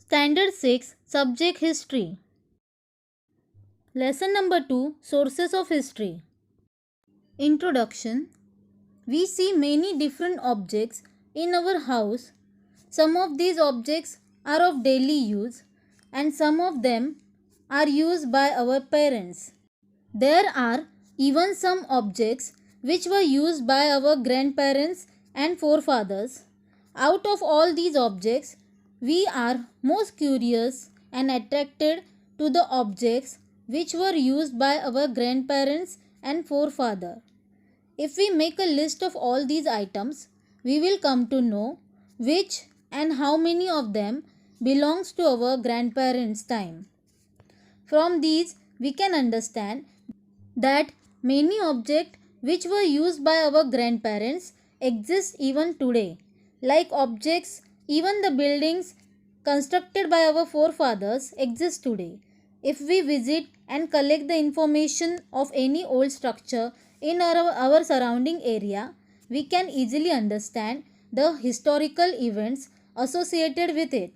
Standard 6 Subject History. Lesson number 2 Sources of History. Introduction. We see many different objects in our house. Some of these objects are of daily use and some of them are used by our parents. There are even some objects which were used by our grandparents and forefathers. Out of all these objects, we are most curious and attracted to the objects which were used by our grandparents and forefathers. If we make a list of all these items, we will come to know which and how many of them belongs to our grandparents' time. From these, we can understand that many objects which were used by our grandparents exist even today. Like objects, even the buildings constructed by our forefathers exist today. If we visit and collect the information of any old structure in our surrounding area, we can easily understand the historical events associated with it,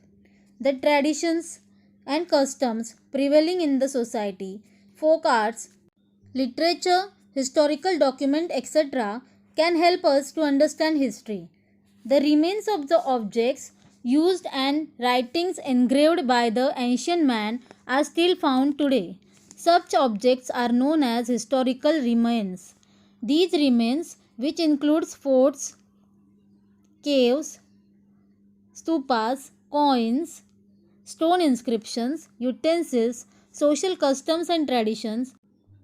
the traditions and customs prevailing in the society, folk arts, literature, historical document, etc. can help us to understand history. The remains of the objects used and writings engraved by the ancient man are still found today. Such objects are known as historical remains. These remains, which includes forts, caves, stupas, coins, stone inscriptions, utensils, social customs and traditions,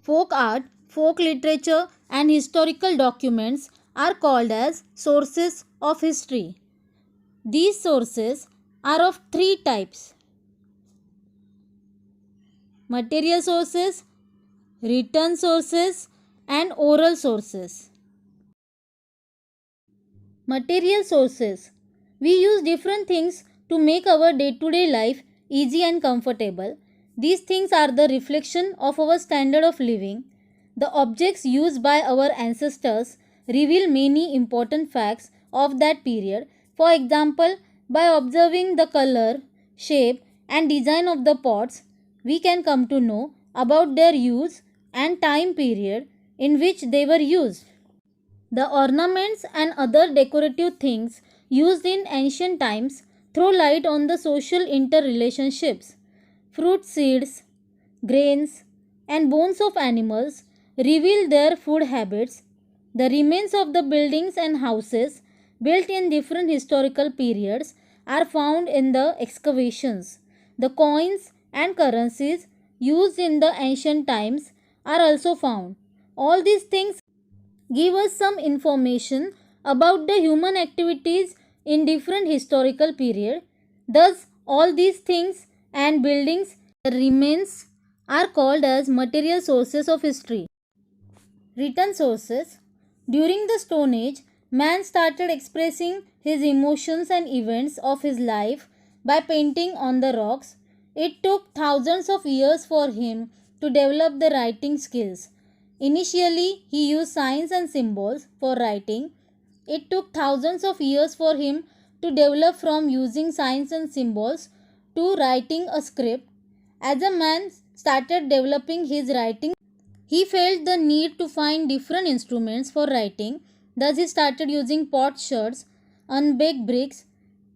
folk art, folk literature, and historical documents are called as sources of history. These sources are of three types: material sources, written sources, and oral sources. Material sources. We use different things to make our day-to-day life easy and comfortable. These things are the reflection of our standard of living. The objects used by our ancestors reveal many important facts of that period. For example, by observing the color, shape, and design of the pots, we can come to know about their use and time period in which they were used. The ornaments and other decorative things used in ancient times throw light on the social interrelationships. Fruit seeds, grains, and bones of animals reveal their food habits. The remains of the buildings and houses built in different historical periods are found in the excavations. The coins and currencies used in the ancient times are also found. All these things give us some information about the human activities in different historical period. Thus, all these things and buildings remains are called as material sources of history. Written sources. During the Stone Age, man started expressing his emotions and events of his life by painting on the rocks. It took thousands of years for him to develop the writing skills. Initially, he used signs and symbols for writing. It took thousands of years for him to develop from using signs and symbols to writing a script. As a man started developing his writing, he felt the need to find different instruments for writing. Thus, he started using potsherds, unbaked bricks,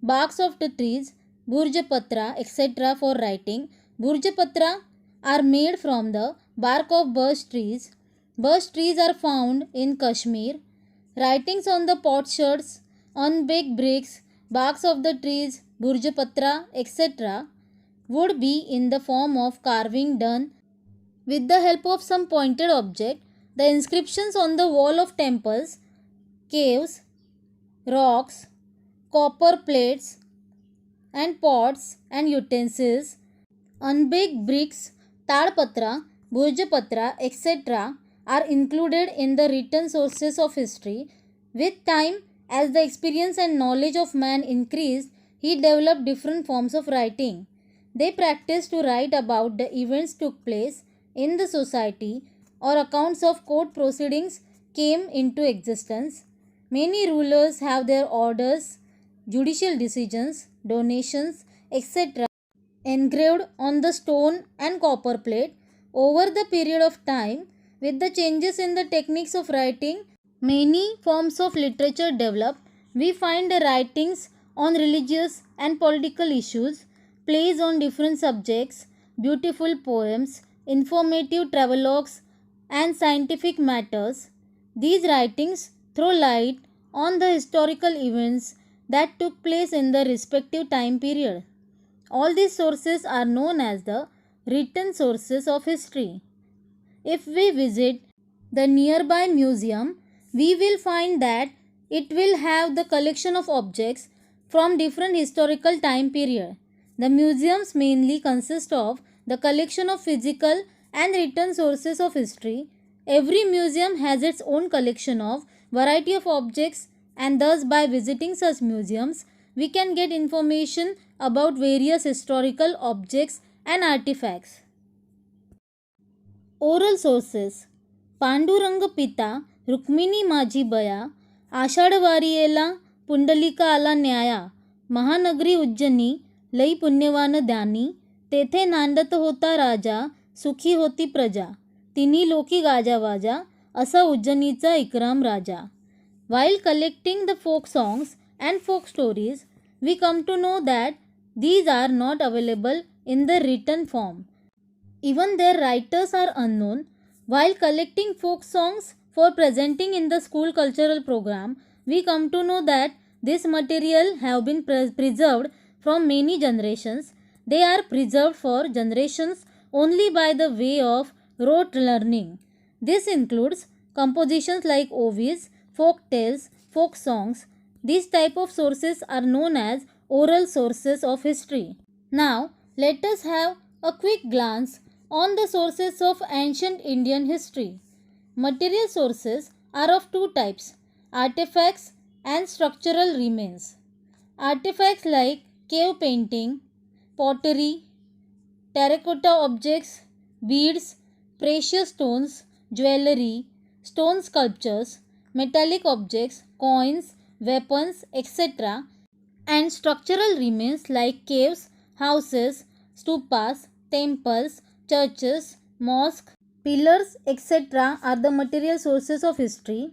barks of the trees, burjapatra, etc. for writing. Burjapatra are made from the bark of birch trees. Birch trees are found in Kashmir. Writings on the potsherds, unbaked bricks, barks of the trees, burjapatra, etc. would be in the form of carving done with the help of some pointed object. The inscriptions on the wall of temples, caves, rocks, copper plates and pots and utensils, unbaked bricks, tadpatra, burjapatra, etc. are included in the written sources of history. With time, as the experience and knowledge of man increased, he developed different forms of writing. They practiced to write about the events took place in the society, or accounts of court proceedings came into existence. Many rulers have their orders, judicial decisions, donations, etc. engraved on the stone and copper plate. Over the period of time, with the changes in the techniques of writing, many forms of literature develop. We find the writings on religious and political issues, plays on different subjects, beautiful poems, informative travelogues, and scientific matters. These writings throw light on the historical events that took place in the respective time period. All these sources are known as the written sources of history. If we visit the nearby museum, we will find that it will have the collection of objects from different historical time period. The museums mainly consist of the collection of physical and written sources of history. Every museum has its own collection of variety of objects, and thus by visiting such museums we can get information about various historical objects and artifacts. Oral sources. Pandurang पिता रुक्मिणी माझी बया, आषाढ वारियेला पुंडलिका आला न्याया, महानगरी उज्जनी लई पुण्यवान ध्यानी, तेथे नांदत होता राजा, सुखी होती प्रजा, तिन्ही लोकी गाजावाजा, असा उज्जनीचा इकराम राजा. While collecting the folk songs and folk stories, we come to know that these are not available in the written form. Even their writers are unknown. While collecting folk songs for presenting in the school cultural program, we come to know that this material have been preserved from many generations. They are preserved for generations only by the way of rote learning. This includes compositions like ovis, folk tales, folk songs. These type of sources are known as oral sources of history. Now, let us have a quick glance on the sources of ancient Indian history. Material sources are of two types: artifacts and structural remains. Artifacts like cave painting, pottery, terracotta objects, beads, precious stones, jewelry, stone sculptures, metallic objects, coins, weapons, etc. And structural remains like caves, houses, stupas, temples, churches, mosques, pillars, etc. are the material sources of history.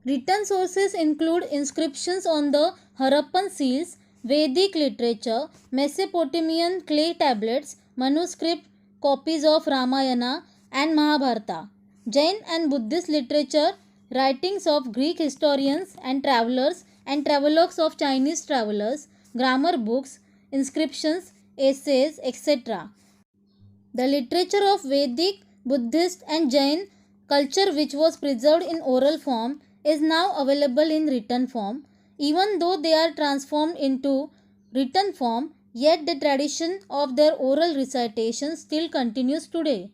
Written sources include inscriptions on the Harappan seals, Vedic literature, Mesopotamian clay tablets, manuscript copies of Ramayana and Mahabharata. Jain and Buddhist literature, writings of Greek historians and travelers and travelogues of Chinese travelers, grammar books, inscriptions, essays, etc. The literature of Vedic, Buddhist and Jain culture which was preserved in oral form is now available in written form. Even though they are transformed into written form, yet the tradition of their oral recitation still continues today.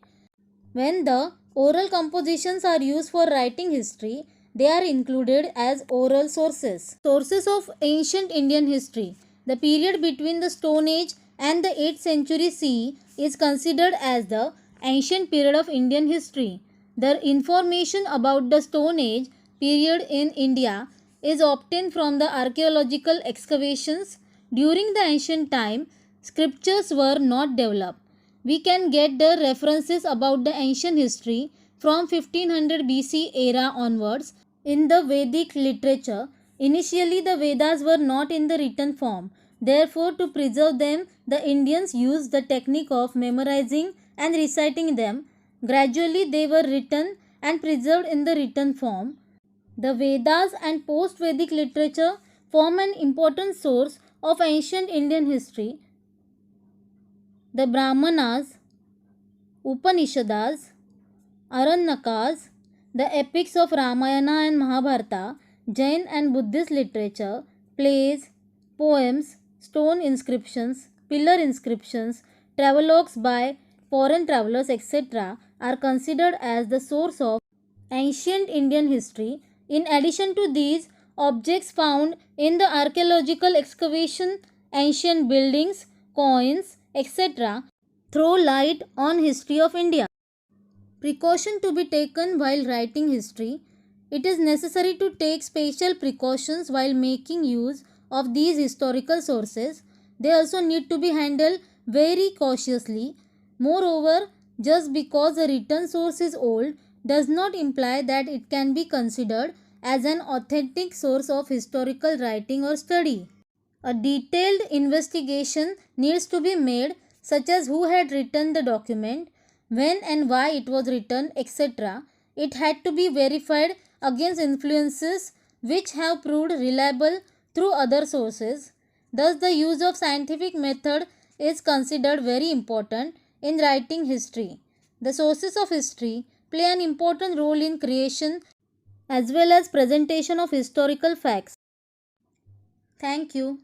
When the oral compositions are used for writing history, they are included as oral sources. Sources of ancient Indian history. The period between the Stone Age and the 8th century CE is considered as the ancient period of Indian history. The information about the Stone Age period in India is obtained from the archaeological excavations. During the ancient time, scriptures were not developed. We can get the references about the ancient history from 1500 BC era onwards in the Vedic literature. Initially, the Vedas were not in the written form. Therefore, to preserve them, the Indians used the technique of memorizing and reciting them. Gradually, they were written and preserved in the written form. The Vedas and post-Vedic literature form an important source of ancient Indian history. The Brahmanas, Upanishads, Aranyakas, the epics of Ramayana and Mahabharata, Jain and Buddhist literature, plays, poems, stone inscriptions, pillar inscriptions, travelogues by foreign travelers, etc. are considered as the source of ancient Indian history. In addition to these, objects found in the archaeological excavation, ancient buildings, coins, etc. throw light on history of India. Precaution to be taken while writing history. It is necessary to take special precautions while making use of these historical sources. They also need to be handled very cautiously. Moreover, just because a written source is old does not imply that it can be considered as an authentic source of historical writing or study. A detailed investigation needs to be made, such as who had written the document, when and why it was written, etc. It had to be verified against influences which have proved reliable through other sources. Thus, the use of scientific method is considered very important in writing history. The sources of history play an important role in creation as well as presentation of historical facts. Thank you.